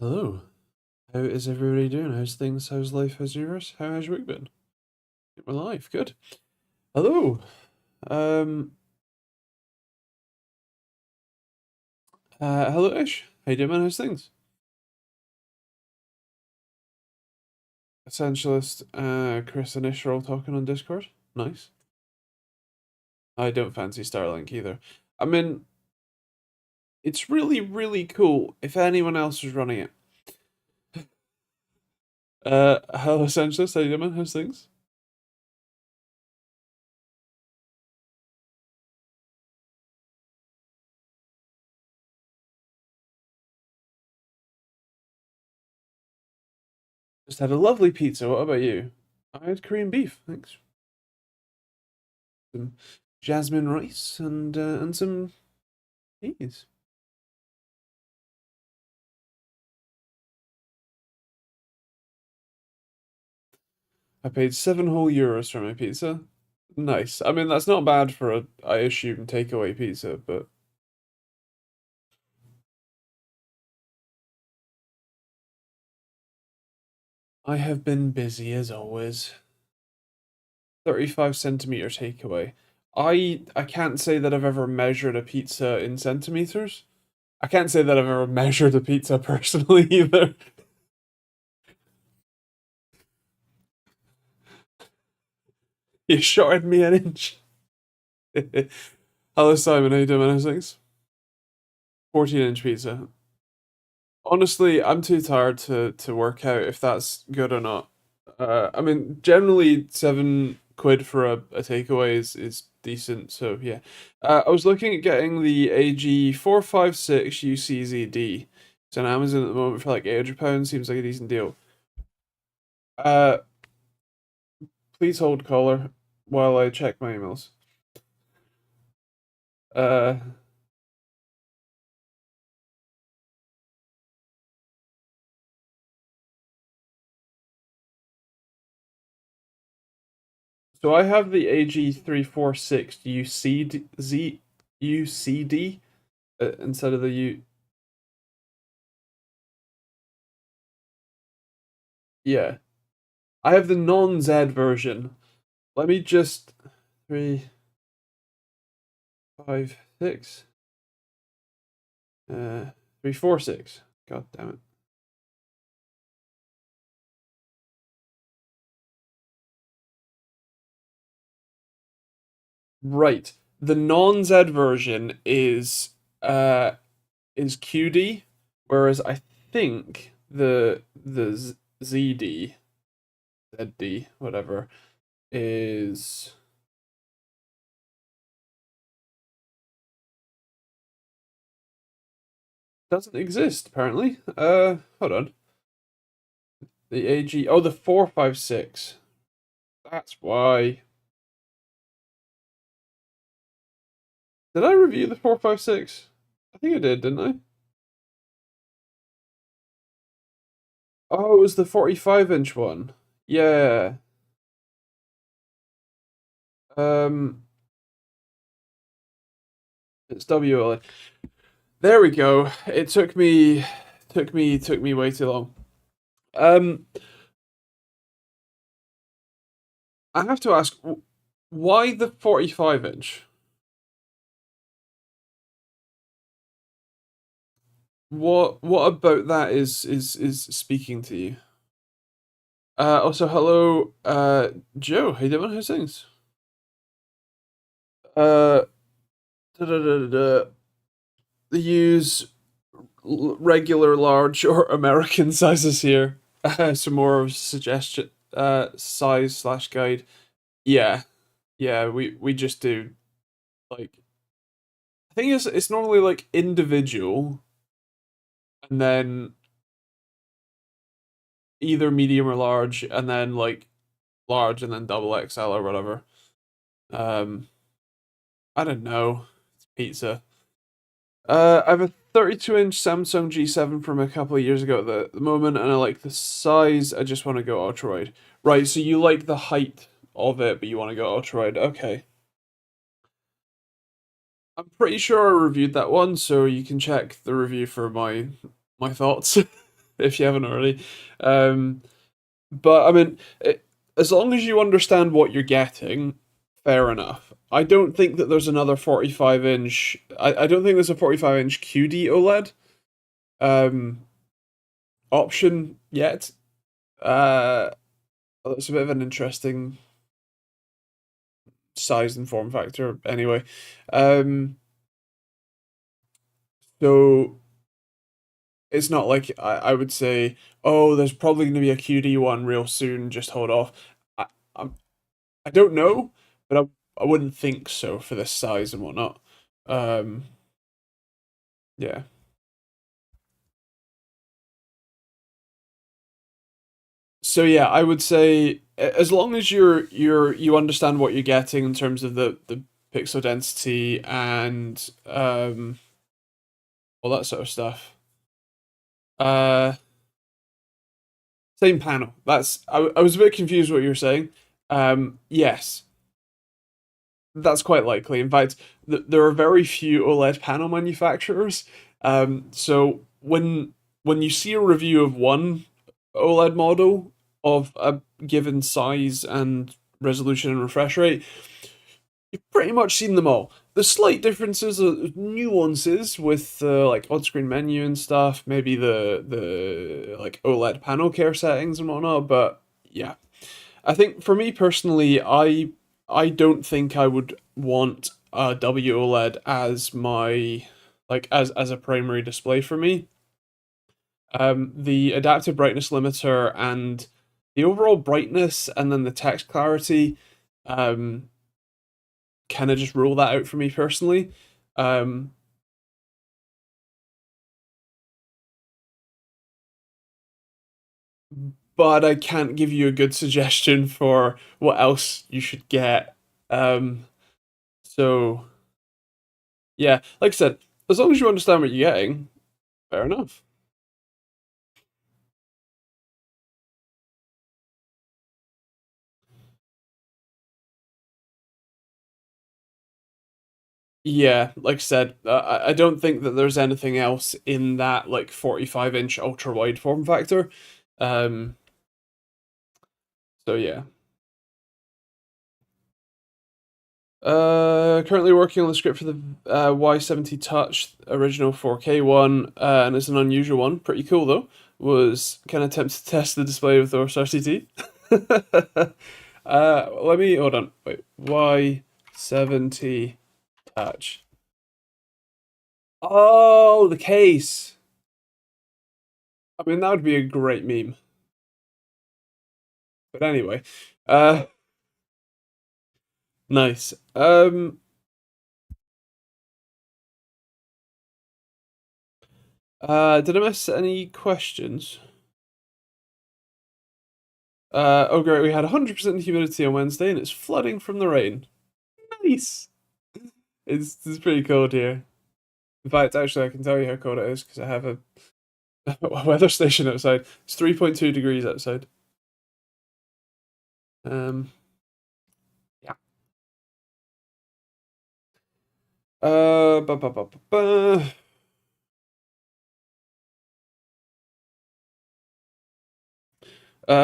Hello. How is everybody doing? How's things? How's life? How's yours? How's your week been? My life, good. Hello. Um. Hello, Ish. How you doing, man? How's things? Essentialist. Chris and Ish are all talking on Discord. Nice. I don't fancy Starlink either. I mean, it's really, really cool if anyone else was running it. Hello, Essentialist. How you doing, man? How's things? Just had a lovely pizza. What about you? I had Korean beef. Thanks. Some jasmine rice and some cheese. I paid 7 whole euros for my pizza. Nice. I mean, that's not bad for a, I assume, takeaway pizza, but I have been busy as always. 35 centimeter takeaway. I can't say that I've ever measured a pizza in centimeters. I can't say that I've ever measured a pizza personally either. You shorted me an inch. Hello, Simon. How you doing, man? How's things? 14-inch pizza. Honestly, I'm too tired to work out if that's good or not. I mean, generally 7 quid for a takeaway is decent. So yeah, I was looking at getting the AG 456 UCZD. It's on Amazon at the moment for like £800. Seems like a decent deal. Uh, please hold caller while I check my emails. Uh, so I have the AG 346 UCD instead of the U. Yeah. I have the non-Z version. Let me just 356. 346. God damn it. Right. The non-Z version is QD, whereas I think the ZD, ZD, whatever, is doesn't exist apparently. Hold on. The AG, oh, the 456. That's why. Did I review the 456? I think I did, didn't I? Oh, it was the 45-inch one. Yeah. Um, it's WLA. There we go. It took me way too long. Um, I have to ask, why the 45-inch? What about that is speaking to you? Also, hello, Joe. How you doing? How's things? Uh, da, da, da, da, da. They use regular, large, or American sizes here. Some more of a suggestion. Size slash guide. Yeah, yeah. We just do like I think it's normally like individual, and then either medium or large, and then like large, and then double XL or whatever. Um, I don't know. It's pizza. I have a 32-inch Samsung G7 from a couple of years ago at the moment, and I like the size. I just want to go ultra wide. Right, so you like the height of it, but you want to go ultra wide. Okay. I'm pretty sure I reviewed that one, so you can check the review for my thoughts. if you haven't already. Um, but I mean, as long as you understand what you're getting, fair enough. I don't think that there's another 45 inch. I don't think there's a 45-inch QD OLED option yet. Uh, it's a bit of an interesting size and form factor anyway. Um, so it's not like I would say, oh, there's probably going to be a QD one real soon. Just hold off. I I'm, I don't know, but I wouldn't think so for this size and whatnot. Um, yeah. So yeah, I would say as long as you understand what you're getting in terms of the pixel density and all that sort of stuff. Uh, Same panel. I was a bit confused what you were saying. Yes, that's quite likely. In fact, there are very few OLED panel manufacturers. So when you see a review of one OLED model of a given size and resolution and refresh rate, you've pretty much seen them all. The slight differences are nuances with like on-screen menu and stuff, maybe the like OLED panel care settings and whatnot. But yeah, I think for me personally, I don't think I would want a WOLED as my like as a primary display for me. The adaptive brightness limiter and the overall brightness and then the text clarity um, kind of just rule that out for me personally. Um, but I can't give you a good suggestion for what else you should get. Um, so yeah, like I said, as long as you understand what you're getting, fair enough. Yeah, like I said, I don't think that there's anything else in that like 45-inch ultra wide form factor. Um, so yeah. Currently working on the script for the Y70 Touch original 4K one, and it's an unusual one. Pretty cool though. Was kind of tempted to test the display with OS RCT. Let me hold on. Wait, Y70 Touch. Oh, the case. I mean, that would be a great meme. But anyway, uh, nice. Did I miss any questions? Oh great, we had 100% humidity on Wednesday and it's flooding from the rain. Nice. It's pretty cold here. In fact, actually, I can tell you how cold it is because I have a weather station outside. It's 3.2 degrees outside. Um, yeah. Ba, ba, ba, ba, ba.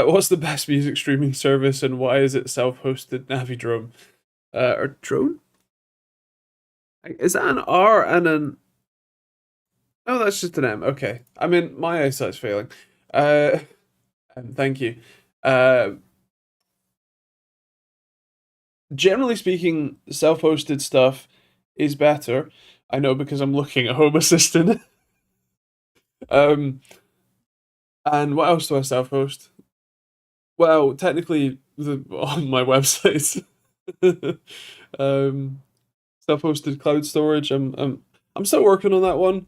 What's the best music streaming service and why is it self-hosted Navidrome? Or drone? Is that an R and an? Oh, that's just an M. Okay. I mean, my eyesight's failing. Uh, thank you. Uh, Generally speaking, self-hosted stuff is better. I know because I'm looking at Home Assistant. um, and what else do I self-host? Well, technically, on my website, um, self-hosted cloud storage. I'm still working on that one,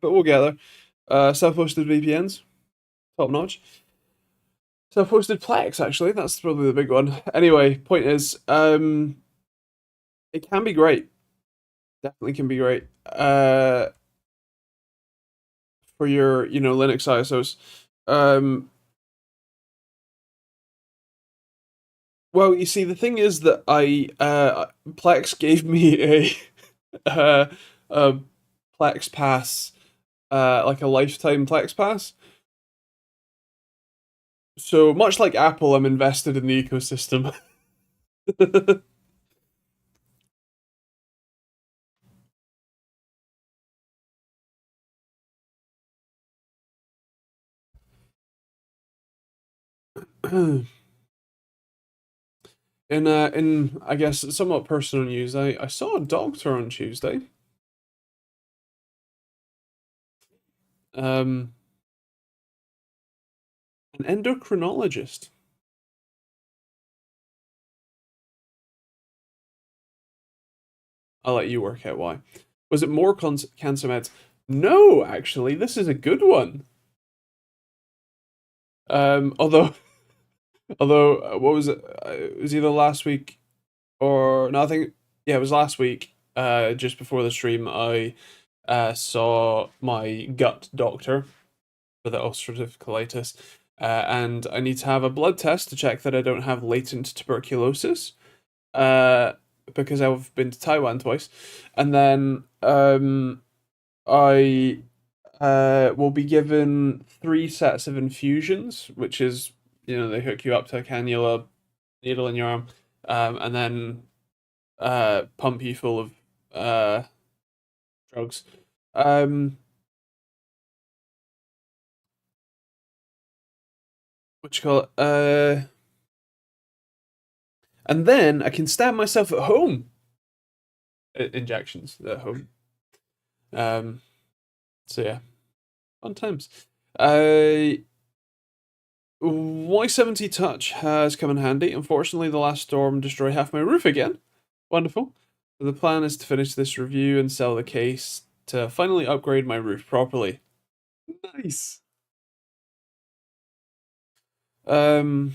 but we'll get there. Self-hosted VPNs, top notch. Self-hosted Plex, actually, that's probably the big one. Anyway, point is, it can be great. Definitely can be great. For your, Linux ISOs. Um, well, you see, the thing is that Plex gave me uh, a Plex Pass, like a lifetime Plex Pass. So much like Apple, I'm invested in the ecosystem. In I guess somewhat personal news, I saw a doctor on Tuesday. Um, an endocrinologist. I'll let you work out why. Was it more cancer meds? No, actually, this is a good one. Although what was it? It was either last week or no, I think yeah, it was last week. Just before the stream, I saw my gut doctor for the ulcerative colitis, and I need to have a blood test to check that I don't have latent tuberculosis. Uh, because I've been to Taiwan twice, and then I will be given 3 sets of infusions, which is they hook you up to a cannula, needle in your arm, and then pump you full of drugs. Um, what you call it? And then I can stab myself at home. Injections at home. Um, so yeah, fun times. Y70 Touch has come in handy. Unfortunately, the last storm destroyed half my roof again. Wonderful. The plan is to finish this review and sell the case to finally upgrade my roof properly. Nice. Um,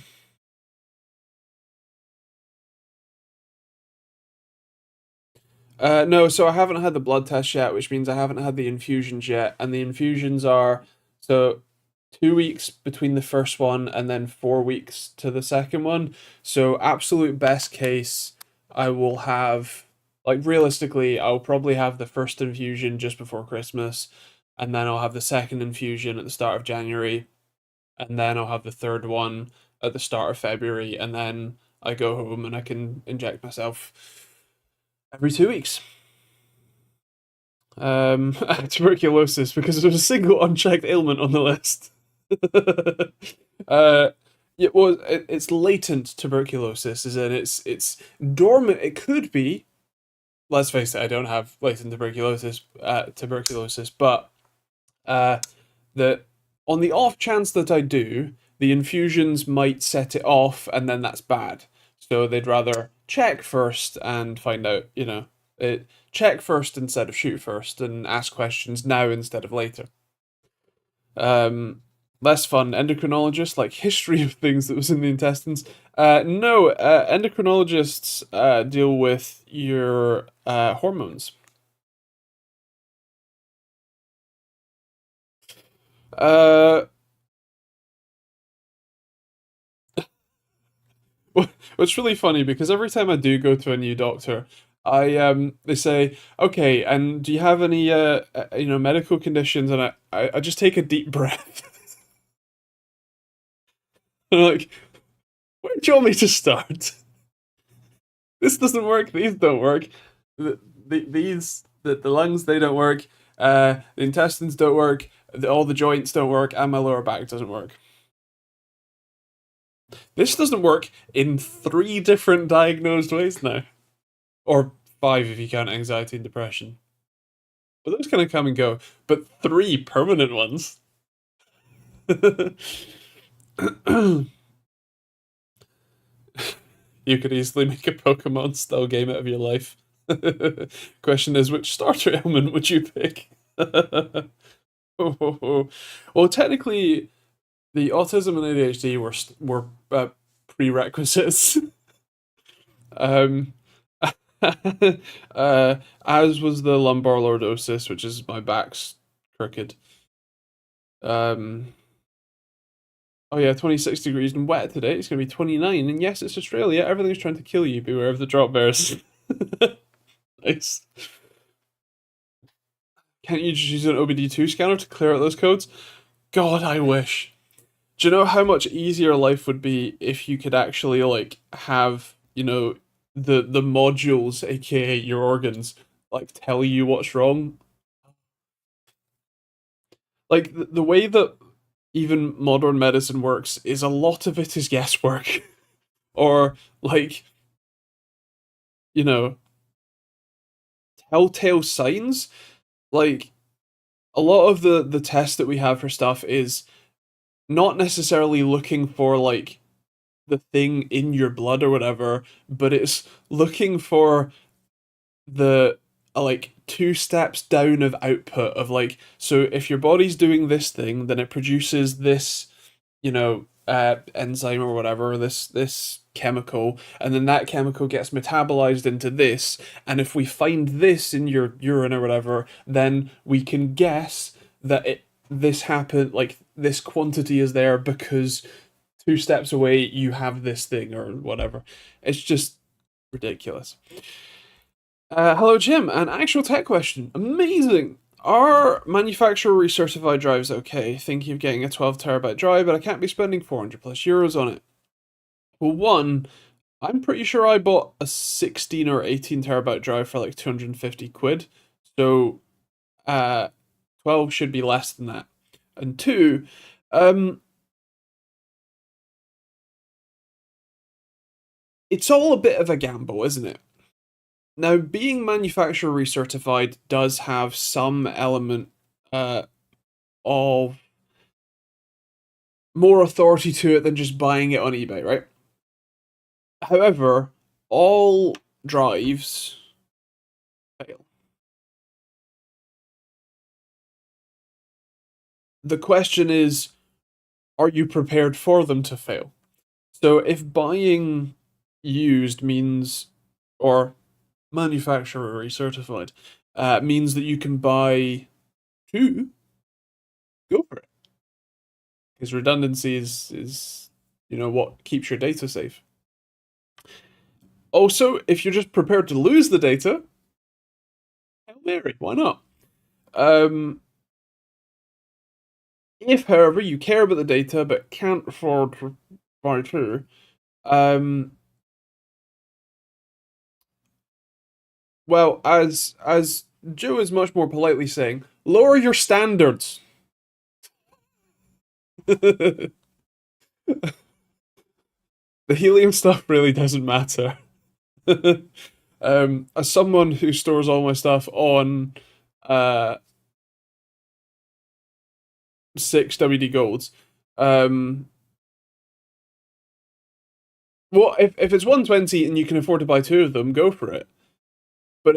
no, so I haven't had the blood test yet, which means I haven't had the infusions yet, and the infusions are so 2 weeks between the first one and then 4 weeks to the second one. So absolute best case, I will have like realistically, I'll probably have the first infusion just before Christmas, and then I'll have the second infusion at the start of January, and then I'll have the third one at the start of February, and then I go home and I can inject myself every 2 weeks. Tuberculosis because there's a single unchecked ailment on the list. uh, yeah, well, it's latent tuberculosis, is it? It's dormant. It could be. Let's face it. I don't have latent tuberculosis, but uh, the on the off chance that I do, the infusions might set it off, and then that's bad. So they'd rather check first and find out. Check first instead of shoot first, and ask questions now instead of later. Um, Less fun. Endocrinologist, like history of things that was in the intestines. No, endocrinologists deal with your hormones. Uh, What's really funny because every time I do go to a new doctor, they say, okay, and do you have any medical conditions? And I just take a deep breath. And I'm like, where do you want me to start? This doesn't work. These don't work. The lungs they don't work. The intestines don't work. All the joints don't work, and my lower back doesn't work. This doesn't work in 3 different diagnosed ways now, or 5 if you count anxiety and depression. But those kind of come and go. But 3 permanent ones. You could easily make a Pokemon style game out of your life. Question is, which starter ailment would you pick? Well, technically, the autism and ADHD were prerequisites. um, as was the lumbar lordosis, which is my back's crooked. Um, oh yeah, 26 degrees and wet today. It's gonna be 29, and yes, it's Australia. Everything's trying to kill you. Beware of the drop bears. Nice. Can't you just use an OBD2 scanner to clear out those codes? God, I wish. Do you know how much easier life would be if you could actually like have, the modules, aka your organs, like tell you what's wrong? Like the way that even modern medicine works is a lot of it is guesswork. Or like, you know, telltale signs. Like a lot of the tests that we have for stuff is not necessarily looking for like the thing in your blood or whatever, but it's looking for the like two steps down of output of like, so if your body's doing this thing, then it produces this, enzyme or whatever, this chemical, and then that chemical gets metabolized into this, and if we find this in your urine or whatever, then we can guess that this happened, like this quantity is there because two steps away you have this thing or whatever. It's just ridiculous. Hello, Jim. An actual tech question. Amazing. Are manufacturer recertified drives okay? Thinking of getting a 12 terabyte drive, but I can't be spending 400 plus euros on it. Well, one, I'm pretty sure I bought a 16 or 18 terabyte drive for like 250 quid. So, uh, 12 should be less than that. And two, um, it's all a bit of a gamble, isn't it? Now, being manufacturer recertified does have some element of more authority to it than just buying it on eBay, right? However, all drives fail. The question is, are you prepared for them to fail? So if buying used means, or manufacturer recertified, means that you can buy two, go for it. Because redundancy is what keeps your data safe. Also, if you're just prepared to lose the data, Hail Mary, why not? Um, if, however, you care about the data but can't afford to buy two, um, well, as Joe is much more politely saying, lower your standards. The helium stuff really doesn't matter. As someone who stores all my stuff on uh 6 WD golds, um, well, if it's 120 and you can afford to buy two of them, go for it. But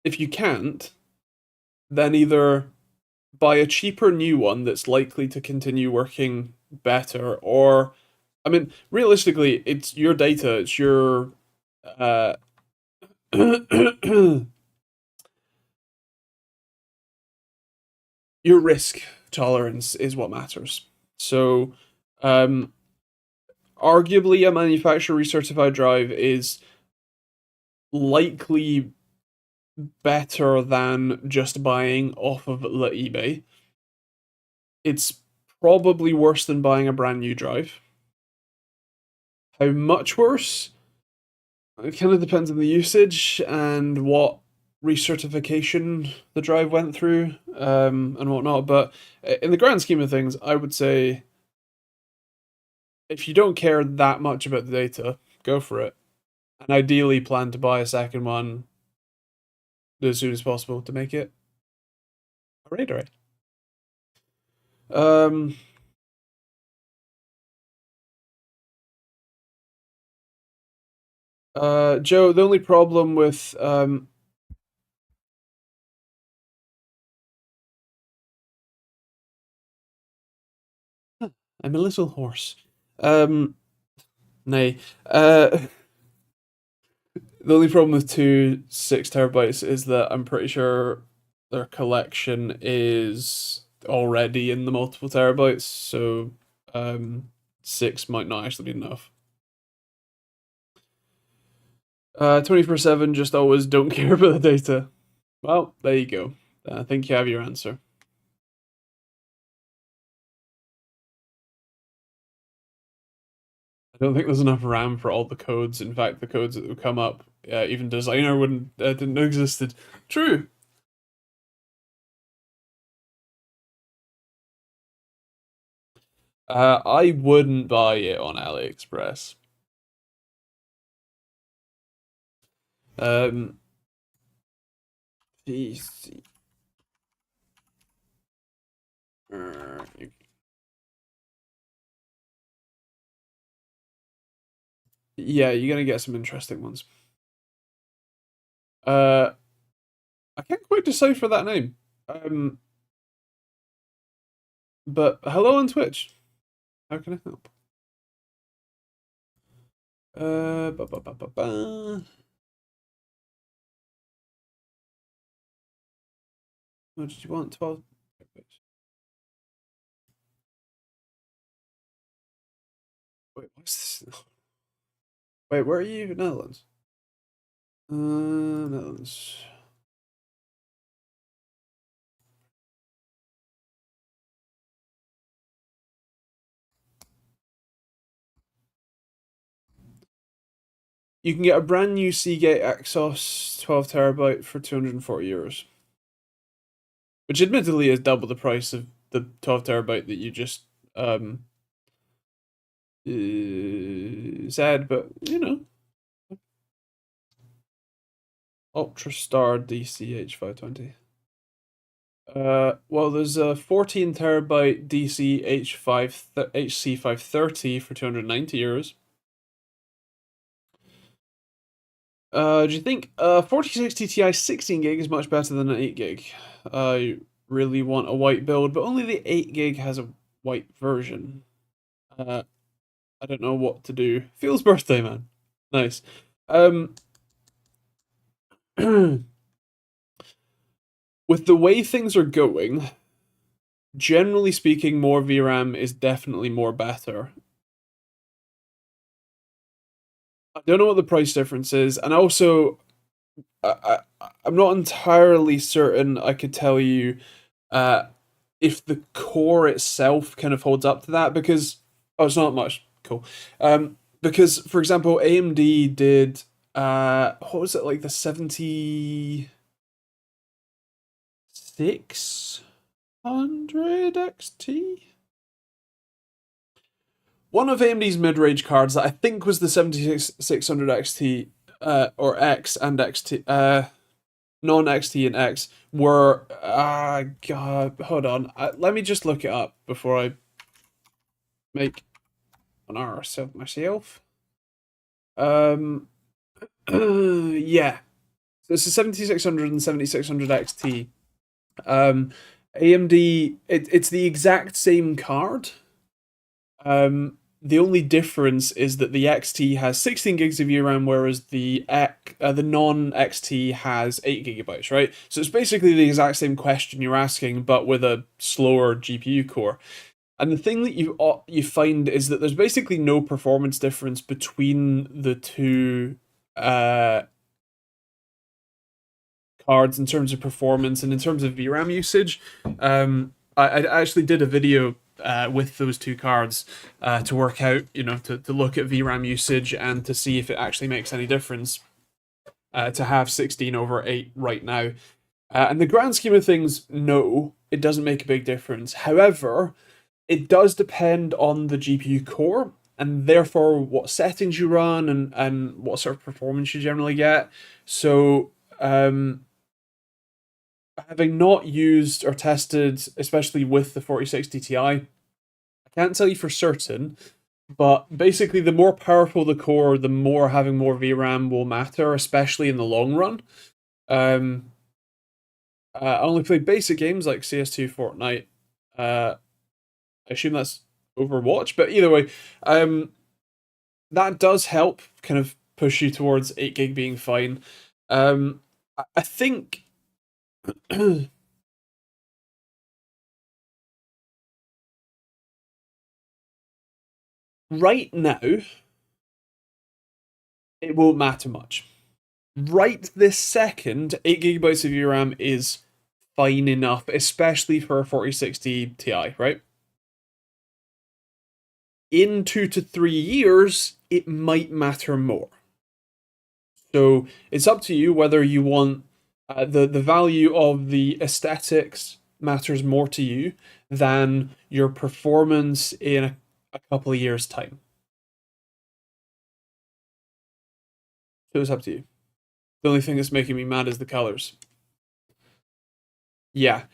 if you can't, then either buy a cheaper new one that's likely to continue working better, or I mean, realistically, it's your data, it's your uh your risk tolerance is what matters. So, um, arguably, a manufacturer recertified drive is likely better than just buying off of eBay. It's probably worse than buying a brand new drive. How much worse? It kind of depends on the usage and what recertification the drive went through, and whatnot. But in the grand scheme of things, I would say if you don't care that much about the data, go for it. And ideally, plan to buy a second one as soon as possible to make it a radar. Um, Joe, the only problem with I'm a little hoarse. Nay. The only problem with two 6 terabytes is that I'm pretty sure their collection is already in the multiple terabytes, so six might not actually be enough. 24/7, just always don't care about the data. Well, there you go. I think you have your answer. don't think there's enough RAM for all the codes. In fact, the codes that would come up, even designer wouldn't didn't know existed. True. I wouldn't buy it on AliExpress. Um, PC. Uh, yeah, you're gonna get some interesting ones. Uh, I can't quite decipher that name. But hello on Twitch. How can I help? Ba, ba, ba, ba, ba. What did you want? 12. Wait, what's this? Wait, where are you? Netherlands. Netherlands. You can get a brand new Seagate Exos 12 terabyte for €240, which admittedly is double the price of the 12 terabyte that you just said, but you know, UltraStar DCH520. Well, there's a 14 terabyte DCH5 HC530 for €290. Do you think 4060 Ti 16 gig is much better than an 8 gig? I really want a white build, but only the 8 gig has a white version. I don't know what to do. Phil's birthday, man. Nice. With the way things are going, generally speaking, more VRAM is definitely more better. I don't know what the price difference is, and also I'm not entirely certain I could tell you if the core itself kind of holds up to that, because it's not much. Cool. Because for example, AMD did what was it, like the 7600 XT? One of AMD's mid-range cards that I think was the 7600 XT or X and XT non XT and X were God, hold on. Let me just look it up before I make an arse of myself. Yeah. So it's a 7600 and 7600 XT. AMD, it's the exact same card. The only difference is that the XT has 16 gigs of VRAM, whereas the non XT has 8 gigabytes, right? So it's basically the exact same question you're asking, but with a slower GPU core. And the thing that you find is that there's basically no performance difference between the two cards in terms of performance and in terms of VRAM usage. I actually did a video with those two cards to work out, to look at VRAM usage and to see if it actually makes any difference to have 16 over 8 right now. In the grand scheme of things, no, it doesn't make a big difference. However, it does depend on the GPU core and therefore what settings you run and what sort of performance you generally get. So, having not used or tested, especially with the 4060 Ti, I can't tell you for certain, but basically the more powerful the core, the more having more VRAM will matter, especially in the long run. I only play basic games like CS2, Fortnite. I assume that's Overwatch, but either way, that does help kind of push you towards 8 gig being fine. I think right now it won't matter much. Right this second, 8 gigabytes of VRAM is fine enough, especially for a 4060 Ti, right? in 2 to 3 years, it might matter more. So it's up to you whether you want the value of the aesthetics matters more to you than your performance in a couple of years' time. So it's up to you. The only thing that's making me mad is the colors. Yeah.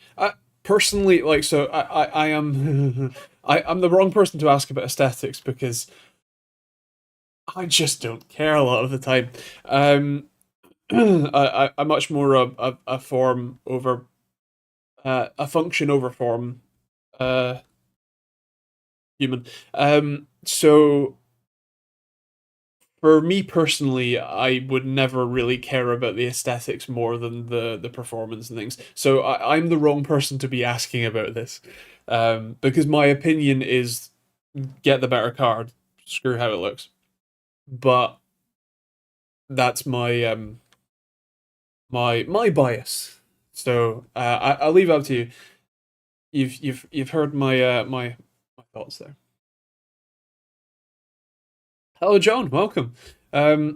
Personally, like, so I am I'm the wrong person to ask about aesthetics because I just don't care a lot of the time. I'm much more a form over a function over form uh human. So for me personally, I would never really care about the aesthetics more than the performance and things. So I'm the wrong person to be asking about this, because my opinion is get the better card, screw how it looks. But that's my bias. So I'll leave it up to you. You've heard my thoughts there. Hello, John. Welcome. uh,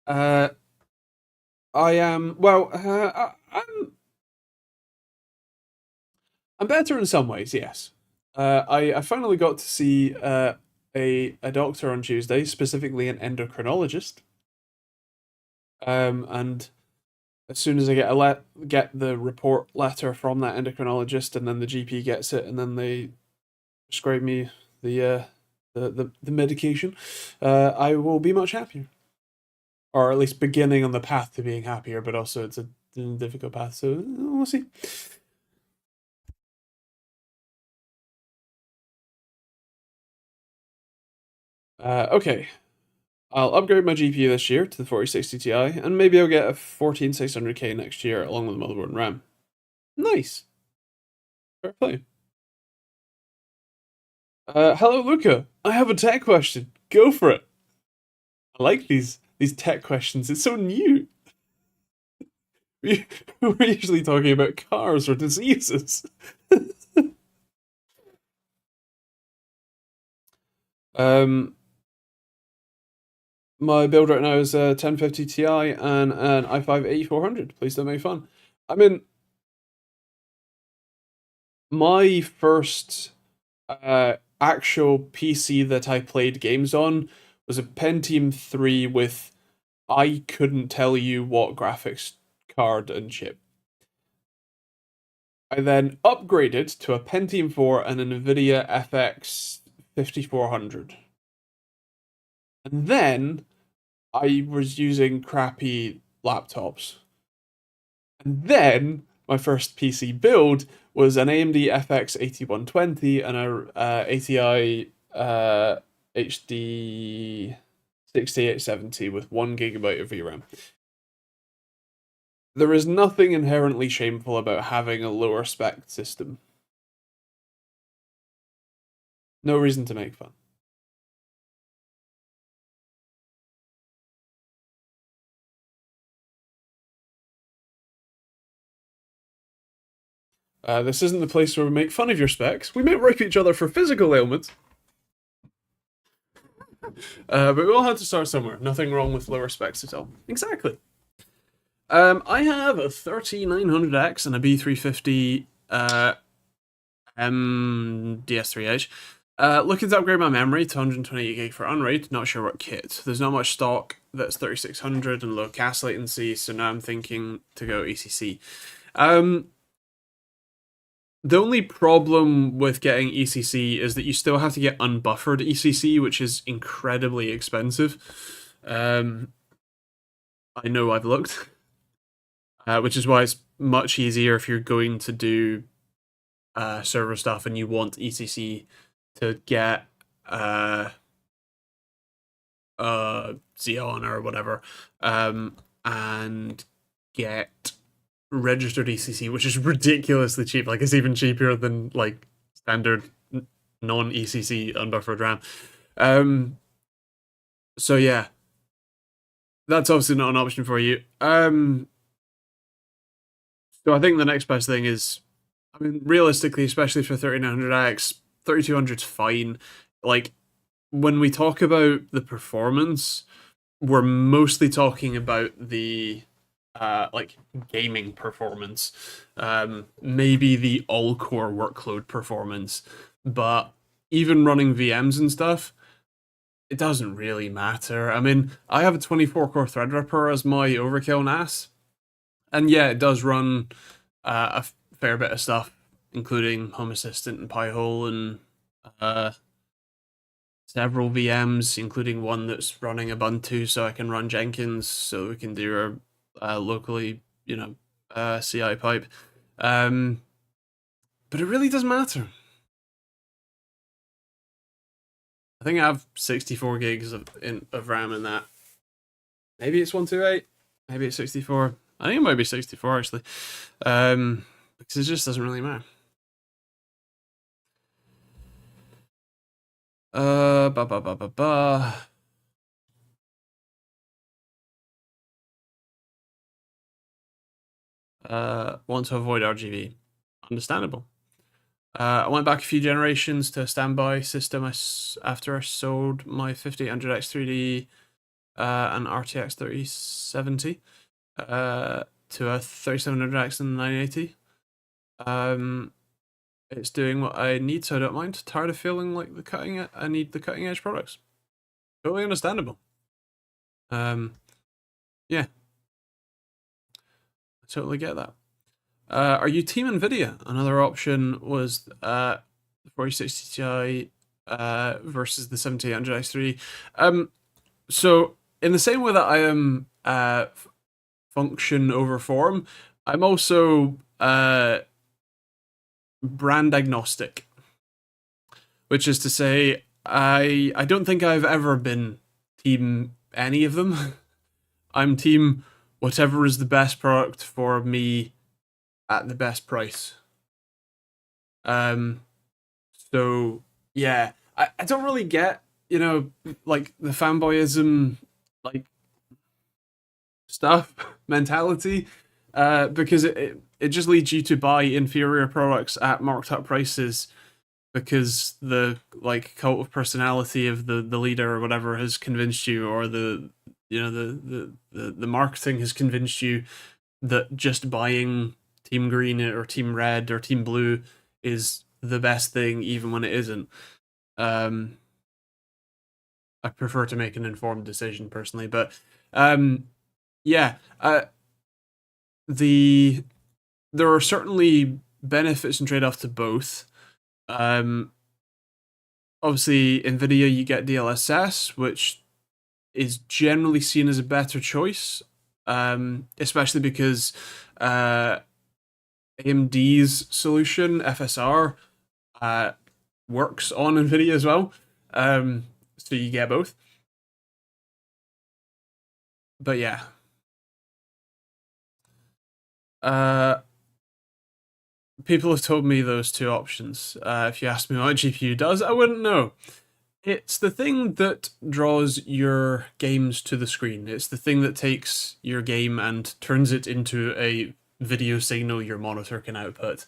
I am well. I'm better in some ways. Yes. I finally got to see a doctor on Tuesday, specifically an endocrinologist. And as soon as I get the report letter from that endocrinologist, and then the GP gets it, and then they prescribe me the the medication, I will be much happier, or at least beginning on the path to being happier. But also, it's a difficult path, so we'll see. Okay, I'll upgrade my GPU this year to the 4060 Ti, and maybe I'll get a 14600K next year along with the motherboard and RAM. Nice, fair play. Hello, Luca. I have a tech question. Go for it. I like these tech questions. It's so new. We're usually talking about cars or diseases. um, my build right now is a 1050 Ti and an i5 8400. Please don't make fun. I mean, my first actual PC that I played games on was a Pentium 3 with I couldn't tell you what graphics card and chip. I then upgraded to a Pentium 4 and a NVIDIA FX 5400. And then I was using crappy laptops. And then my first PC build was an AMD FX 8120 and a ATI HD 6870 with 1 GB of VRAM. There is nothing inherently shameful about having a lower spec system. No reason to make fun. This isn't the place where we make fun of your specs. We may rip each other for physical ailments. But we all had to start somewhere. Nothing wrong with lower specs at all. Exactly. I have a 3900X and a B350 DS3H. Looking to upgrade my memory to 128 gig for Unraid. Not sure what kit. There's not much stock that's 3600 and low CAS latency, so now I'm thinking to go ECC. The only problem with getting ECC is that you still have to get unbuffered ECC, which is incredibly expensive. I know I've looked, which is why it's much easier if you're going to do server stuff and you want ECC to get Xeon or whatever, and get registered ECC, which is ridiculously cheap. Like, it's even cheaper than like standard non-ECC unbuffered RAM. So yeah, that's obviously not an option for you. So I think the next best thing is, I mean, realistically, especially for 3900X, 3200's fine. Like, when we talk about the performance, we're mostly talking about the like gaming performance, maybe the all core workload performance, but even running VMs and stuff, it doesn't really matter. I mean, I have a 24 core Threadripper as my overkill NAS, and yeah, it does run a fair bit of stuff, including Home Assistant and Pi-hole and uh, several VMs, including one that's running Ubuntu, so I can run Jenkins, so we can do our locally, CI pipe. But it really doesn't matter. I think I have 64 gigs of RAM in that. Maybe it's 128. Maybe it's 64. I think it might be 64 actually. Because it just doesn't really matter. Ba ba ba ba ba. Want to avoid RGB. Understandable. I went back a few generations to a standby system after I sold my 5800X 3D and RTX 3070 to a 3700X and 980. It's doing what I need, so I don't mind. Tired of feeling like I need the cutting edge products. Totally understandable. Yeah, I totally get that. Are you team Nvidia? Another option was the 4060 Ti versus the 7800X3. So in the same way that I am function over form, I'm also brand agnostic, which is to say, I don't think I've ever been team any of them. I'm team whatever is the best product for me at the best price. So yeah, I don't really get, like the fanboyism like stuff mentality, because it just leads you to buy inferior products at marked up prices because the like cult of personality of the leader or whatever has convinced you, or the marketing has convinced you that just buying Team Green or Team Red or Team Blue is the best thing, even when it isn't. I prefer to make an informed decision personally, but yeah, there are certainly benefits and trade-offs to both. Obviously, NVIDIA, you get DLSS, which is generally seen as a better choice, especially because AMD's solution, FSR, works on NVIDIA as well. So you get both. But yeah. People have told me those two options. If you ask me what GPU does, I wouldn't know. It's the thing that draws your games to the screen. It's the thing that takes your game and turns it into a video signal your monitor can output.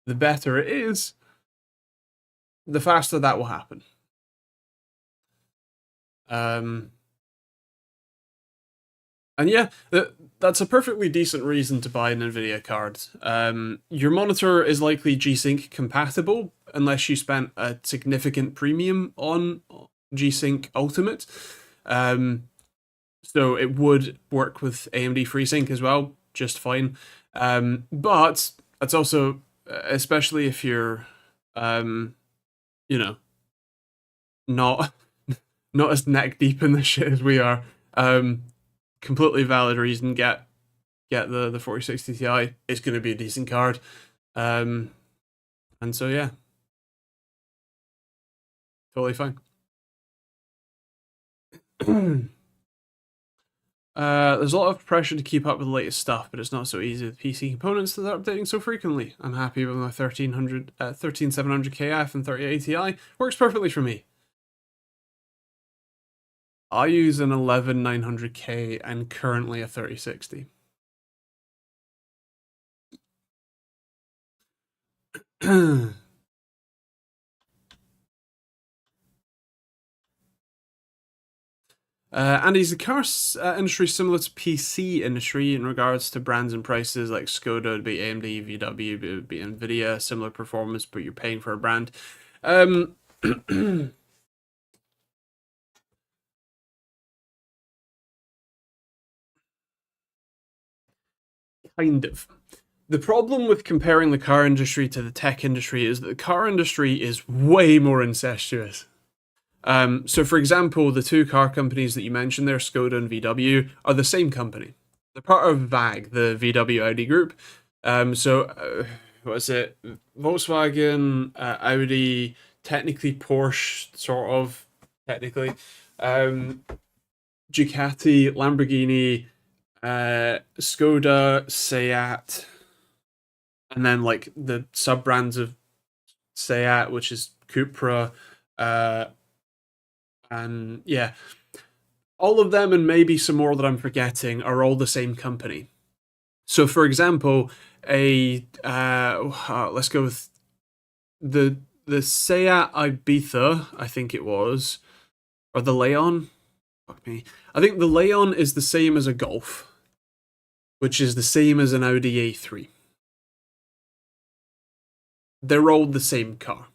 The better it is, the faster that will happen. And yeah, that's a perfectly decent reason to buy an NVIDIA card. Your monitor is likely G-Sync compatible unless you spent a significant premium on G-Sync Ultimate. So it would work with AMD FreeSync as well, just fine. But it's also, especially if you're, you know, not not as neck deep in this shit as we are. Completely valid reason. Get the 4060 Ti. It's going to be a decent card. And so yeah, totally fine. There's a lot of pressure to keep up with the latest stuff, but it's not so easy with PC components that are updating so frequently. I'm happy with my 13700 KF and 3080 Ti. Works perfectly for me. I use an 11900K and currently a 3060. And is the car industry similar to PC industry in regards to brands and prices? Like Skoda would be AMD, VW would be Nvidia, similar performance, but you're paying for a brand. Kind of. The problem with comparing the car industry to the tech industry is that the car industry is way more incestuous. So, for example, the two car companies that you mentioned there, Skoda and VW, are the same company. They're part of VAG, the VW Audi group. What is it? Volkswagen, Audi, technically Porsche, sort of, technically. Um, Ducati, Lamborghini, Skoda, Seat, and then like the sub brands of Seat, which is Cupra, uh, and yeah, all of them and maybe some more that I'm forgetting are all the same company. So, for example, let's go with the Seat Ibiza, I think it was, or the Leon. Fuck me. I think the Leon is the same as a Golf, which is the same as an Audi A3. They're all the same car.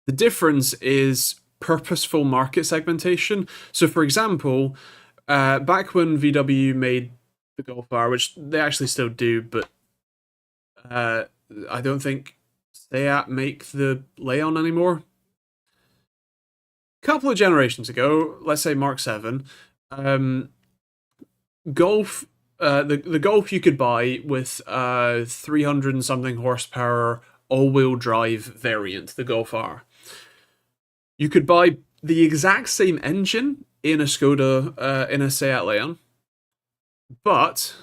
The difference is purposeful market segmentation. So, for example, back when VW made the Golf R, which they actually still do, but I don't think Seat make the Leon anymore. A couple of generations ago, let's say Mark 7, Golf, the Golf you could buy with 300 and something horsepower all-wheel drive variant, the Golf R. You could buy the exact same engine in a Skoda, in a Seat Leon, but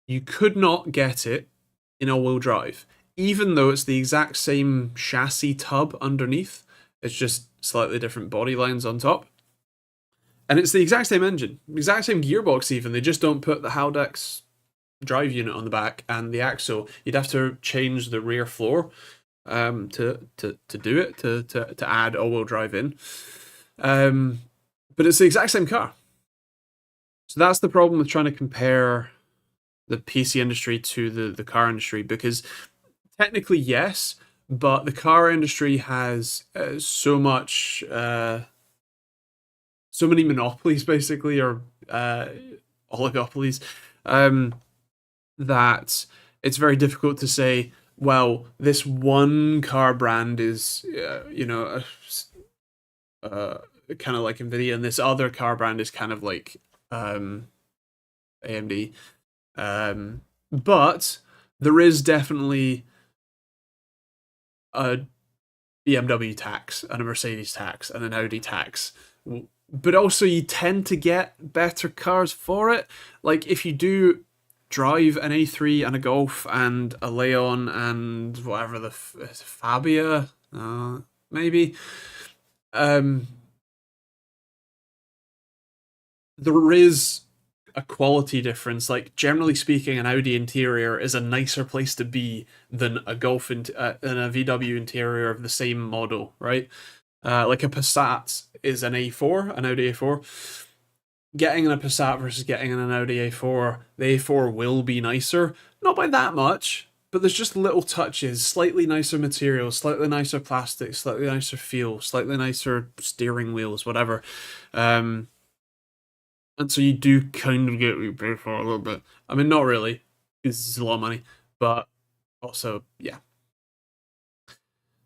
you could not get it in all-wheel drive, even though it's the exact same chassis tub underneath. It's just slightly different body lines on top. And it's the exact same engine, exact same gearbox even. They just don't put the Haldex drive unit on the back and the axle. You'd have to change the rear floor to do it, to add all-wheel drive in. But it's the exact same car. So that's the problem with trying to compare the PC industry to the car industry, because technically yes, but the car industry has so many monopolies basically, or oligopolies, that it's very difficult to say, well, this one car brand is kind of like Nvidia, and this other car brand is kind of like AMD. But there is definitely a BMW tax and a Mercedes tax and an Audi tax. But also you tend to get better cars for it. Like if you do drive an A3 and a Golf and a Leon and whatever the Fabia, maybe. There is a quality difference. Like generally speaking, an Audi interior is a nicer place to be than a Golf than a VW interior of the same model, right? Like a Passat is an A4, an Audi A4. Getting a Passat versus getting an Audi A4, the A4 will be nicer, not by that much, but there's just little touches, slightly nicer materials, slightly nicer plastic, slightly nicer feel, slightly nicer steering wheels, whatever. And so you do kind of get what you pay for a little bit. I mean, not really, because it's a lot of money, but also, yeah.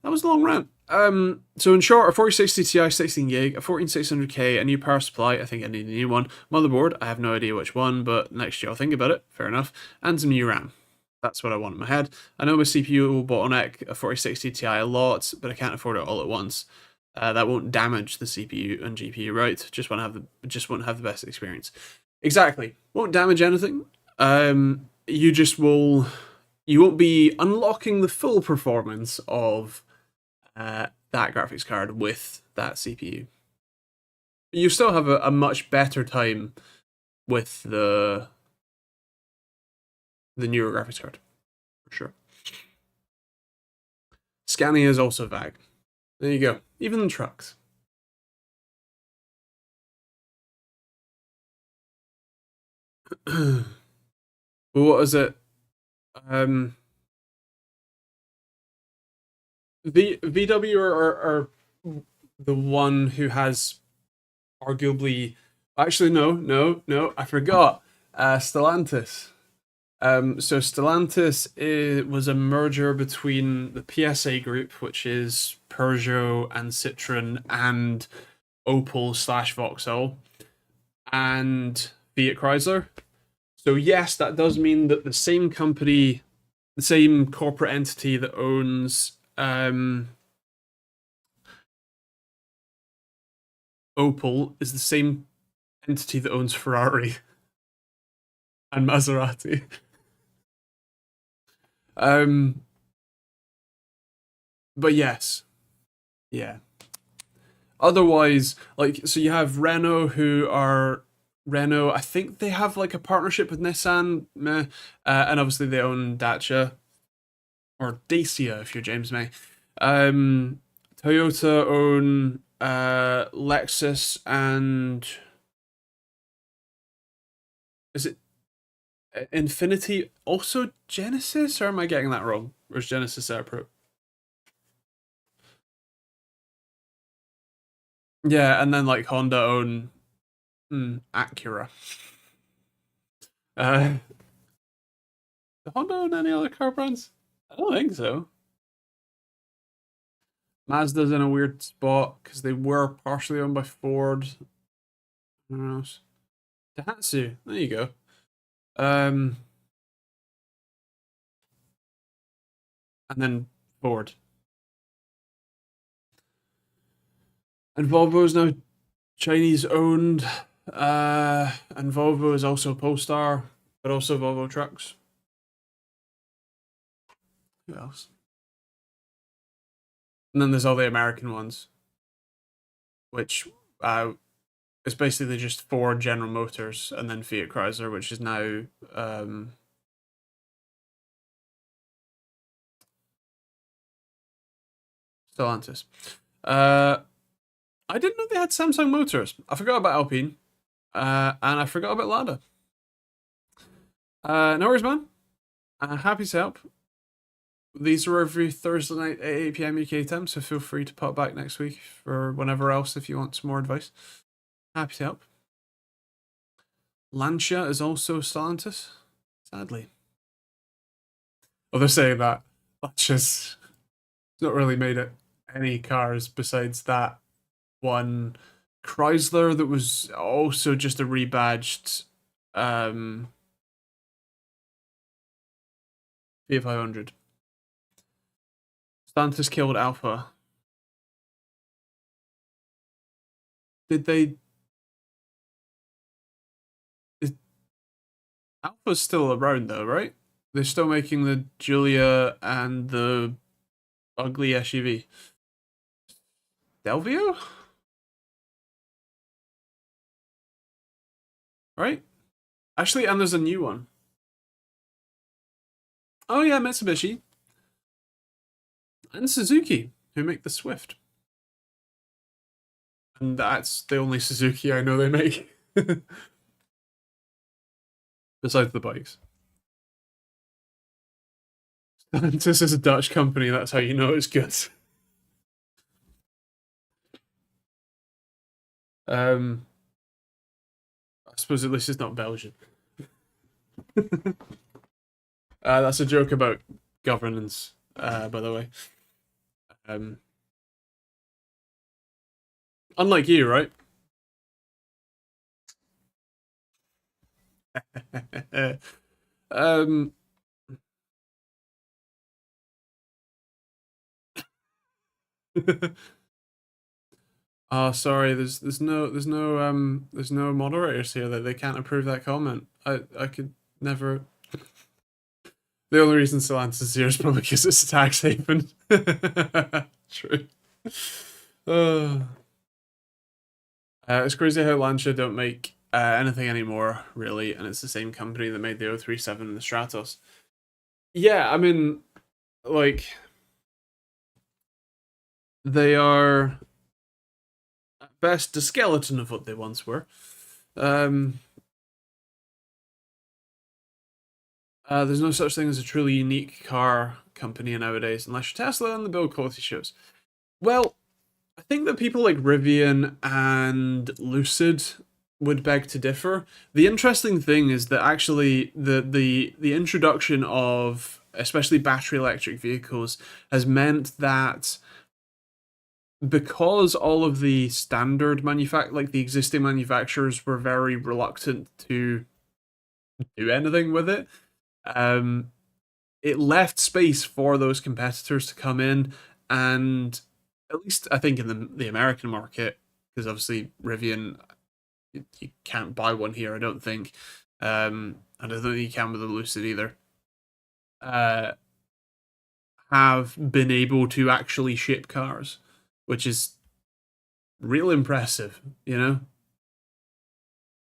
That was a long rant. So in short, a 4060 Ti 16 gig, a 14600K, a new power supply. I think I need a new one. Motherboard, I have no idea which one, but next year I'll think about it. Fair enough. And some new RAM. That's what I want in my head. I know my CPU will bottleneck a 4060 Ti a lot, but I can't afford it all at once. That won't damage the CPU and GPU, right? Just want to have the best experience. Exactly. Won't damage anything. You won't be unlocking the full performance of that graphics card with that CPU. You still have a much better time with the newer graphics card, for sure. Scania is also VAG. There you go. Even the trucks. But what is it? Um, VW are the one who has arguably. Actually, no. I forgot. Stellantis. So Stellantis was a merger between the PSA Group, which is Peugeot and Citroen and Opel slash Vauxhall, and Fiat Chrysler. So yes, that does mean that the same company, the same corporate entity that owns Opel is the same entity that owns Ferrari and Maserati. Um, but yes, yeah. Otherwise, like, so you have Renault, who are Renault. I think they have like a partnership with Nissan, meh, and obviously they own Dacia or Dacia if you're James May. Um, Toyota own Lexus and is it Infinity? Also Genesis, or am I getting that wrong? Or is Genesis separate? Yeah, and then like Honda own Acura. Uh, does Honda own any other car brands? I don't think so. Mazda's in a weird spot because they were partially owned by Ford. Who else? Daihatsu. There you go. Um, and then Ford. And Volvo is now Chinese owned. And Volvo is also Polestar, but also Volvo trucks. Who else? And then there's all the American ones, which it's basically just Ford, General Motors, and then Fiat Chrysler, which is now Stellantis. Uh, I didn't know they had Samsung Motors. I forgot about Alpine, and I forgot about Lada. No worries, man. Happy to help. These are every Thursday night at 8 p.m. UK time, so feel free to pop back next week or whenever else if you want some more advice. Happy to help. Lancia is also Stellantis, sadly. Well, they're saying that Lancia's not really made it any cars besides that one Chrysler that was also just a rebadged P500. Stellantis killed Alpha. Did they? Is, Alpha's still around though, right? They're still making the Giulia and the ugly SUV. Delvio? Right? Actually, and there's a new one. Oh yeah, Mitsubishi. And Suzuki, who make the Swift. And that's the only Suzuki I know they make. Besides the bikes. This is a Dutch company, that's how you know it's good. I suppose at least it's not Belgian. That's a joke about governance, by the way. Um, Unlike you, right? um, oh, sorry. There's no moderators here that they can't approve that comment. I could never. The only reason Stellantis is here is probably because it's a tax haven. True. Uh, it's crazy how Lancia don't make anything anymore, really, and it's the same company that made the 037 and the Stratos. Yeah, I mean, like, they are at best a skeleton of what they once were. Um, There's no such thing as a truly unique car company nowadays, unless you're Tesla and the build quality shows. Well, I think that people like Rivian and Lucid would beg to differ. The interesting thing is that actually the introduction of especially battery electric vehicles has meant that because all of the standard like the existing manufacturers were very reluctant to do anything with it, um, it left space for those competitors to come in and at least I think in the American market, because obviously Rivian you can't buy one here, I don't think. And I don't think you can with the Lucid either. Uh, have been able to actually ship cars, which is real impressive, you know,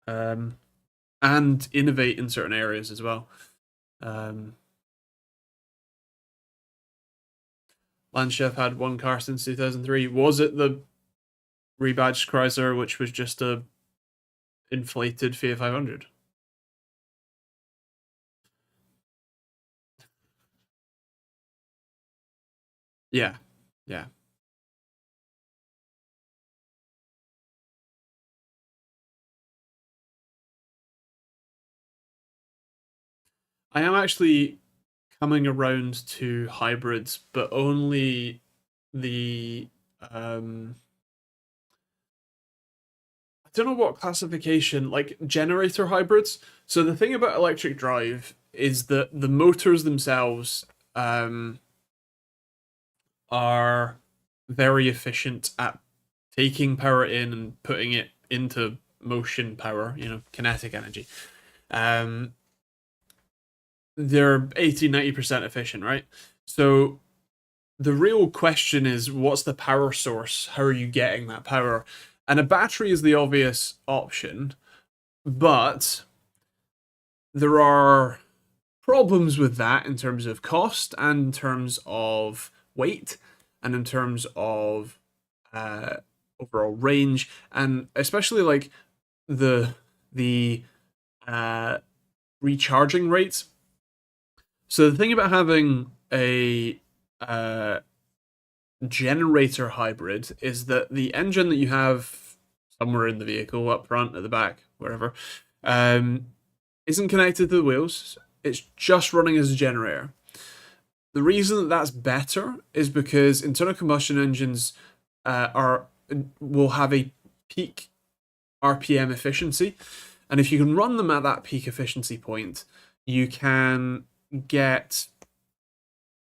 um, and innovate in certain areas as well. Um, Lancia had one car since 2003. Was it the rebadged Chrysler, which was just a inflated Fiat 500? Yeah, yeah. I am actually coming around to hybrids, but only the I don't know what classification, like generator hybrids. So the thing about electric drive is that the motors themselves um, are very efficient at taking power in and putting it into motion power, kinetic energy. Um, they're 80-90% efficient, right? So the real question is what's the power source? How are you getting that power? And a battery is the obvious option, but there are problems with that in terms of cost and in terms of weight and in terms of uh, overall range and especially like the uh, recharging rates. So the thing about having a generator hybrid is that the engine that you have somewhere in the vehicle, up front, at the back, wherever, um, isn't connected to the wheels. It's just running as a generator. The reason that that's better is because internal combustion engines are will have a peak RPM efficiency, and if you can run them at that peak efficiency point, you can get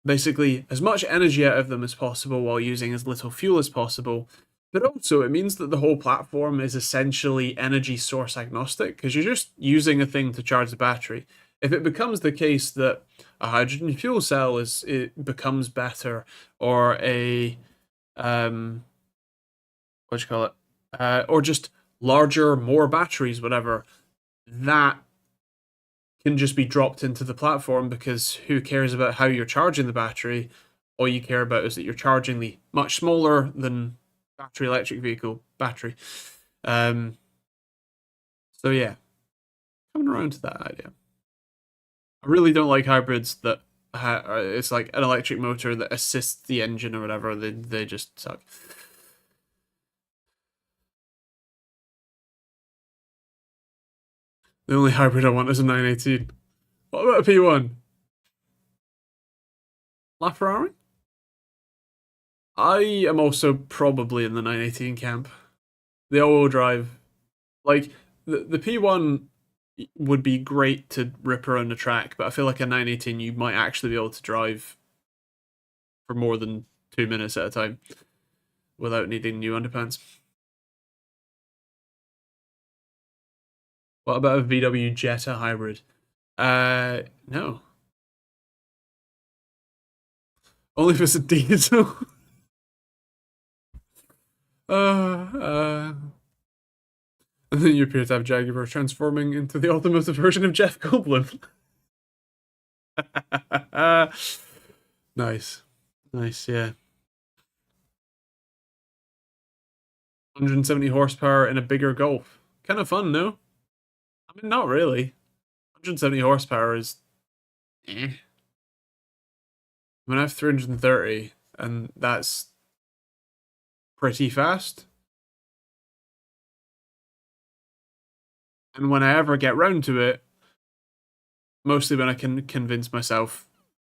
basically as much energy out of them as possible while using as little fuel as possible. But also, it means that the whole platform is essentially energy source agnostic because you're just using a thing to charge the battery. If it becomes the case that a hydrogen fuel cell it becomes better, or a what do you call it, or just larger, more batteries, whatever, that can just be dropped into the platform because who cares about how you're charging the battery? All you care about is that you're charging the much smaller than battery electric vehicle battery. Um, so yeah, coming around to that idea. I really don't like hybrids that it's like an electric motor that assists the engine or whatever. They just suck. The only hybrid I want is a 918. What about a P1? LaFerrari? I am also probably in the 918 camp. The all-wheel drive, like the P1 would be great to rip around the track, but I feel like a 918 you might actually be able to drive for more than 2 minutes at a time without needing new underpants. What about a VW Jetta hybrid? No. Only if it's a diesel. uh, and then you appear to have Jaguar transforming into the automotive version of Jeff Goldblum. Nice. Nice, yeah. 170 horsepower in a bigger Golf. Kind of fun, no? I mean, not really. 170 horsepower is eh. I mean, I have 330, and that's pretty fast. And when I ever get round to it, mostly when I can convince myself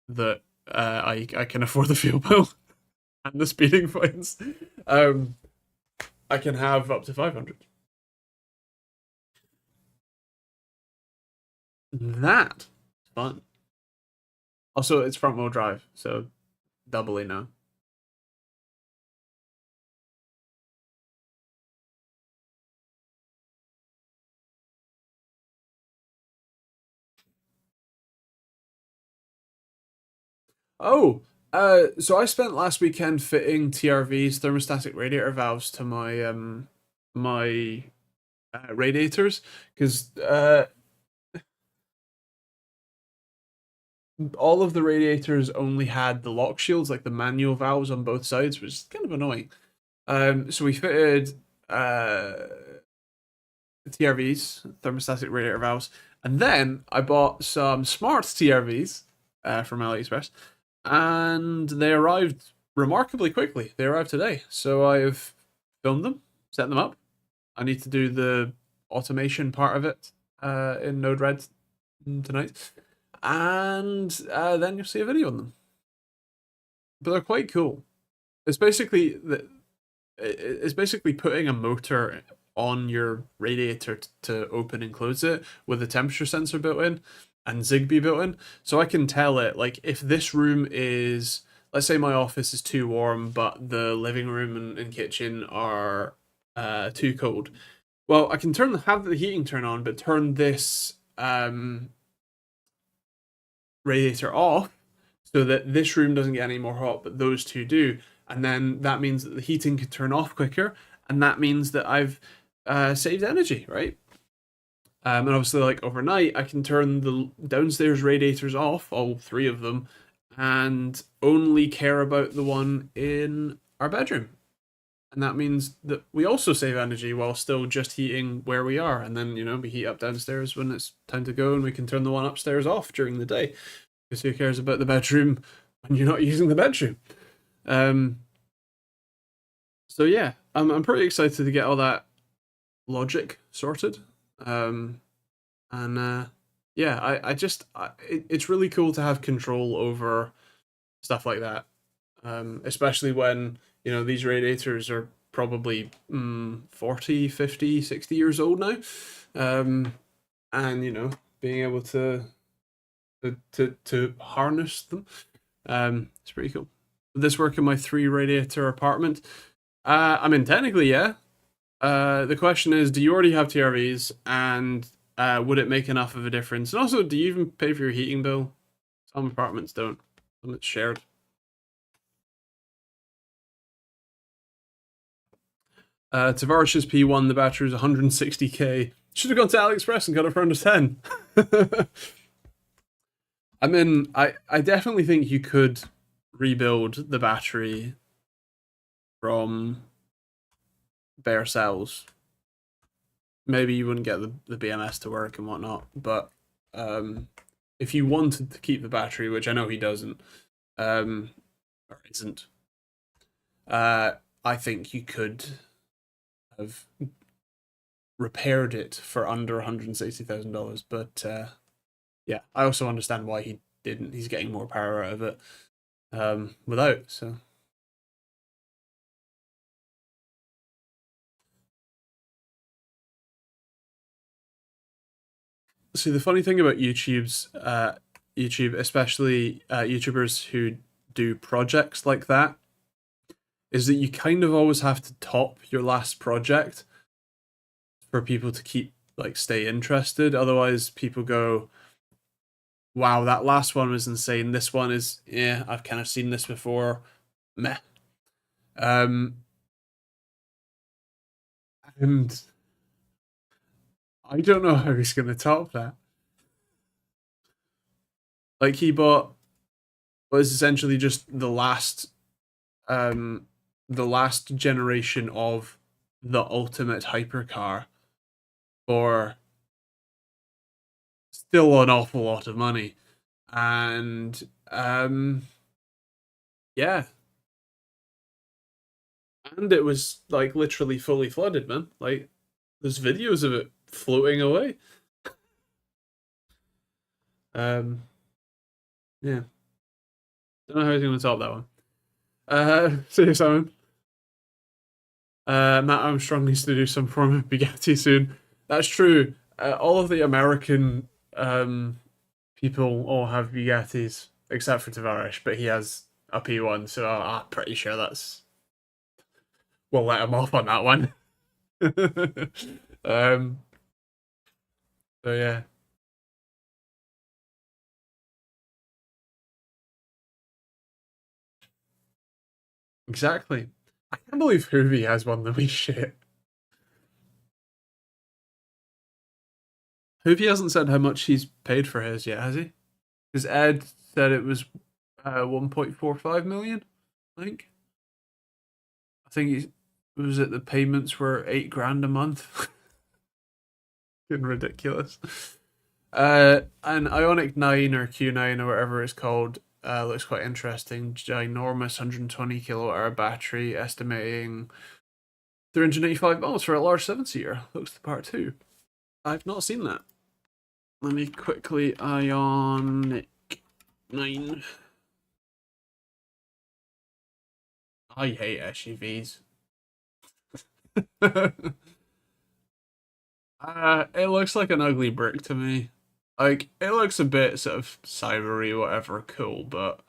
that I can afford the fuel bill and the speeding fines, um, I can have up to 500. That fun. Also, it's front wheel drive, so doubly no. Oh, so I spent last weekend fitting TRVs, thermostatic radiator valves, to my radiators because all of the radiators only had the lock shields, like the manual valves on both sides, which is kind of annoying. So we fitted TRVs, thermostatic radiator valves, and then I bought some smart TRVs from AliExpress, and they arrived remarkably quickly. They arrived today, so I've filmed them, set them up. I need to do the automation part of it in Node-RED tonight, and then you'll see a video on them. But they're quite cool. It's basically it's basically putting a motor on your radiator to open and close it with a temperature sensor built in and Zigbee built in. So I can tell it, like, if this room is, let's say my office is too warm, but the living room and kitchen are too cold. Well, I can have the heating turn on, but turn this radiator off so that this room doesn't get any more hot, but those two do. And then that means that the heating can turn off quicker, and that means that I've saved energy, right? And obviously, like overnight, I can turn the downstairs radiators off, all three of them, and only care about the one in our bedroom. And that means that we also save energy while still just heating where we are. And then, we heat up downstairs when it's time to go, and we can turn the one upstairs off during the day. Because who cares about the bedroom when you're not using the bedroom? Um, so yeah, I'm pretty excited to get all that logic sorted. And yeah, it's really cool to have control over stuff like that. Especially when, these radiators are probably 40, 50, 60 years old now. And, being able to harness them, it's pretty cool. Would this work in my 3 radiator apartment? I mean, technically, yeah. The question is, do you already have TRVs, and would it make enough of a difference? And also, do you even pay for your heating bill? Some apartments don't. Some it's shared. Tavarish's P1, the battery is 160k. Should have gone to AliExpress and got it for under 10. I mean, I definitely think you could rebuild the battery from bare cells. Maybe you wouldn't get the BMS to work and whatnot, but if you wanted to keep the battery, which I know he doesn't, or isn't, I think you could have repaired it for under $160,000. But yeah, I also understand why he didn't. He's getting more power out of it without. So see, the funny thing about YouTube, especially YouTubers who do projects like that, is that you kind of always have to top your last project for people to keep, like, stay interested. Otherwise, people go, "Wow, that last one was insane. This one is, yeah, I've kind of seen this before. Meh." Um, and I don't know how he's going to top that. Like, he bought was essentially just the last generation of the ultimate hypercar for still an awful lot of money. and yeah, and it was like literally fully flooded, man. Like there's videos of it floating away. Um, yeah, don't know how he's going to top that one. See you, Simon. Matt Armstrong needs to do some form of Bugatti soon. That's true. All of the American people all have Bugattis except for Tavares, but he has a P1, so I'm pretty sure that's we'll let him off on that one. um, so yeah, exactly. I can't believe Hoovy has one that we shit. Hoovy hasn't said how much he's paid for his yet, has he? Because Ed said it was 1.45 million. I think. I think he was it. The payments were 8 grand a month. Getting ridiculous. An Ionic 9 or Q9 or whatever it's called looks quite interesting. Ginormous 120 kilowatt hour battery, estimating 385 miles for a large 7-seater. Looks the part too. I've not seen that. Let me quickly Ionic 9. I hate SUVs. It looks like an ugly brick to me. Like it looks a bit sort of cybery, whatever, cool, but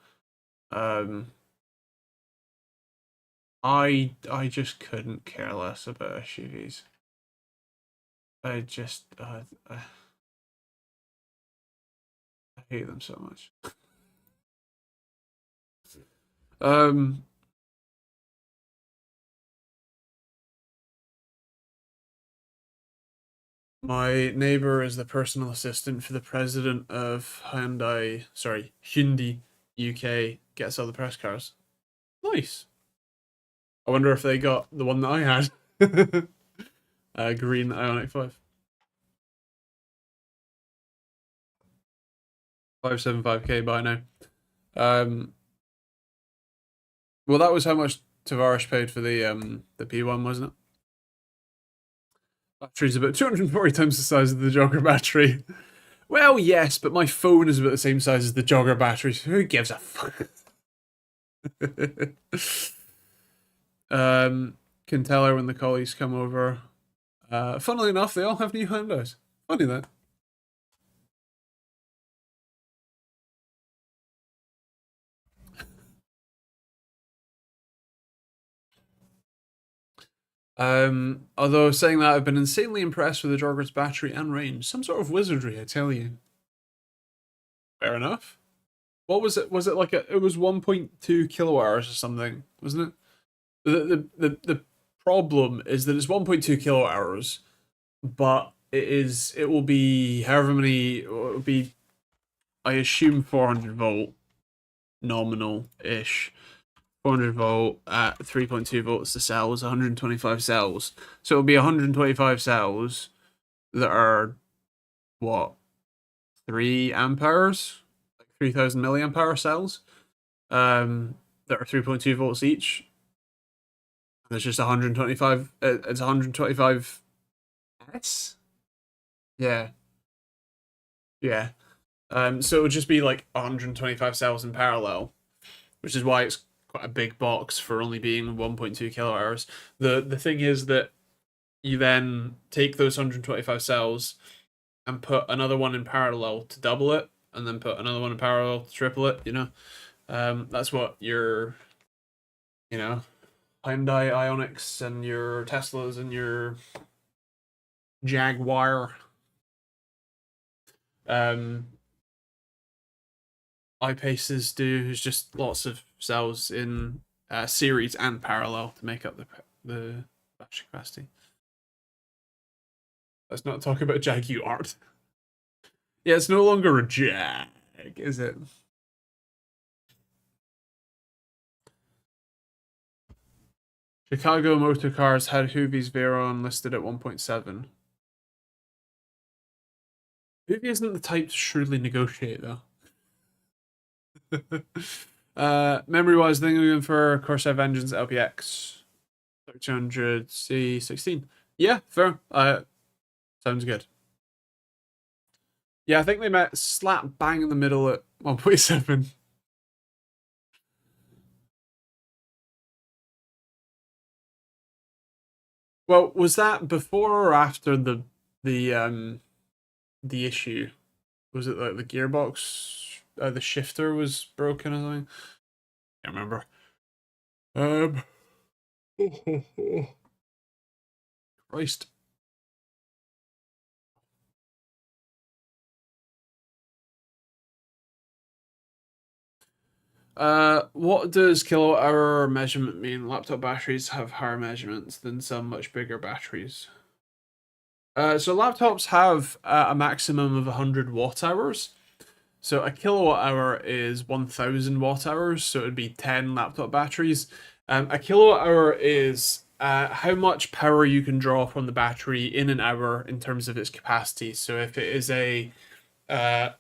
um, I just couldn't care less about SUVs. I just I hate them so much. Um, my neighbor is the personal assistant for the president of Hyundai UK. Gets all the press cars. Nice. I wonder if they got the one that I had. Green Ionic 5. 575k by now. Um, well, that was how much Tavares paid for the P1, wasn't it? Battery's about 240 times the size of the jogger battery. Well, yes, but my phone is about the same size as the jogger battery, so who gives a fuck? Can tell her when the colleagues come over. Funnily enough, they all have new Hyundais. Funny that. Although saying that, I've been insanely impressed with the jogger's battery and range. Some sort of wizardry, I tell you. Fair enough. What was it? Was it like it was 1.2 kilowatt hours or something, wasn't it? The problem is that it's 1.2 kilowatt hours, but it will be however many it will be, I assume 400 volt nominal ish. 400 volt at 3.2 volts the cells, 125 cells. So it'll be 125 cells that are what, 3 amp hours, like 3000 milliamp hour cells, that are 3.2 volts each. And there's just 125. It's 125 S. Yeah, yeah. So it would just be like 125 cells in parallel, which is why it's quite a big box for only being 1.2 kilowatt hours. The thing is that you then take those 125 cells and put another one in parallel to double it, and then put another one in parallel to triple it. That's what your Hyundai Ionics and your Teslas and your Jaguar um iPaces do. Is just lots of cells in series and parallel to make up the battery capacity. Let's not talk about Jaguar. Yeah, it's no longer a Jag, is it? Chicago Motor Cars had Hoovy's Veyron listed at 1.7. Hoovy isn't the type to shrewdly negotiate, though. Memory-wise, I think I'm going for Corsair Vengeance LPX 200 C16. Yeah, fair. Sounds good. Yeah, I think they met slap bang in the middle at 1.7. Well, was that before or after the the issue? Was it like the gearbox, the shifter was broken or something? Can't remember. Um, Christ. What does kilowatt hour measurement mean? Laptop batteries have higher measurements than some much bigger batteries. So laptops have a maximum of 100 watt hours. So a kilowatt hour is 1000 watt hours, so it'd be 10 laptop batteries. A kilowatt hour is how much power you can draw from the battery in an hour in terms of its capacity. So if it is a uh,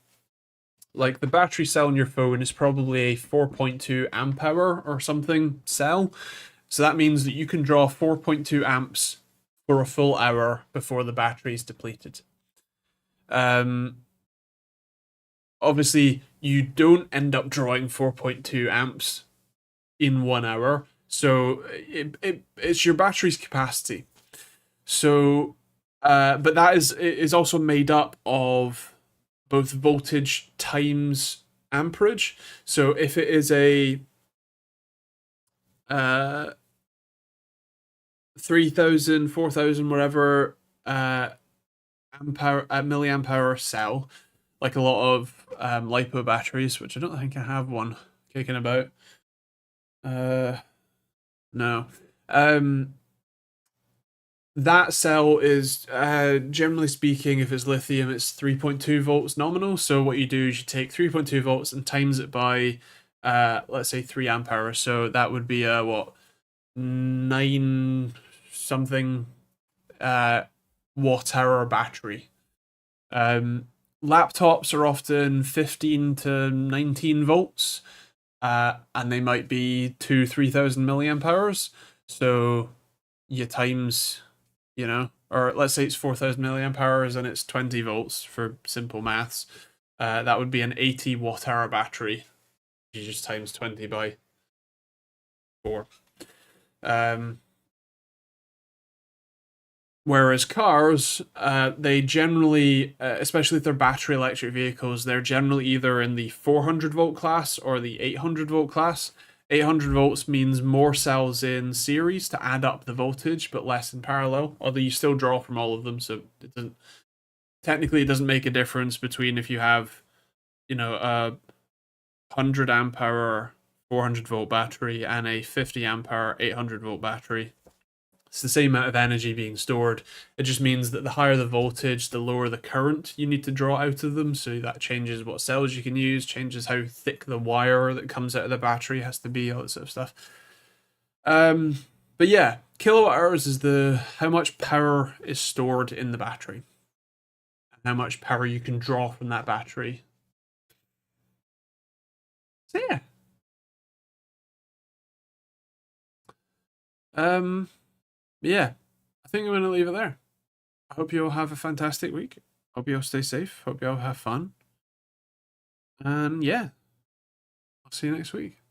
like the battery cell in your phone is probably a 4.2 amp hour or something cell. So that means that you can draw 4.2 amps for a full hour before the battery is depleted. Um, Obviously, you don't end up drawing 4.2 amps in 1 hour. So it's your battery's capacity. So, but that is also made up of both voltage times amperage. So if it is a uh 3000, 4000, whatever ampere milliamp hour cell, like a lot of lipo batteries, which I don't think I have one kicking about. No. Um that cell is generally speaking, if it's lithium, it's 3.2 volts nominal. So what you do is you take 3.2 volts and times it by let's say 3 amp hours. So that would be a what, 9 something watt hour battery. Laptops are often 15 to 19 volts, and they might be 3,000 milliamp hours. So you times, or let's say it's 4,000 milliamp hours and it's 20 volts for simple maths. That would be an 80 watt hour battery. You just times 20 by 4. Um, Whereas cars, they generally, especially if they're battery electric vehicles, they're generally either in the 400 volt class or the 800 volt class. 800 volts means more cells in series to add up the voltage, but less in parallel. Although you still draw from all of them, so it doesn't technically it doesn't make a difference between if you have, a 100 amp hour 400 volt battery and a 50 amp hour 800 volt battery. It's the same amount of energy being stored. It just means that the higher the voltage, the lower the current you need to draw out of them. So that changes what cells you can use, changes how thick the wire that comes out of the battery has to be, all that sort of stuff. But yeah, kilowatt hours is the how much power is stored in the battery and how much power you can draw from that battery. So yeah. Yeah, I think I'm going to leave it there. I hope you all have a fantastic week. Hope you all stay safe. Hope you all have fun. And yeah, I'll see you next week.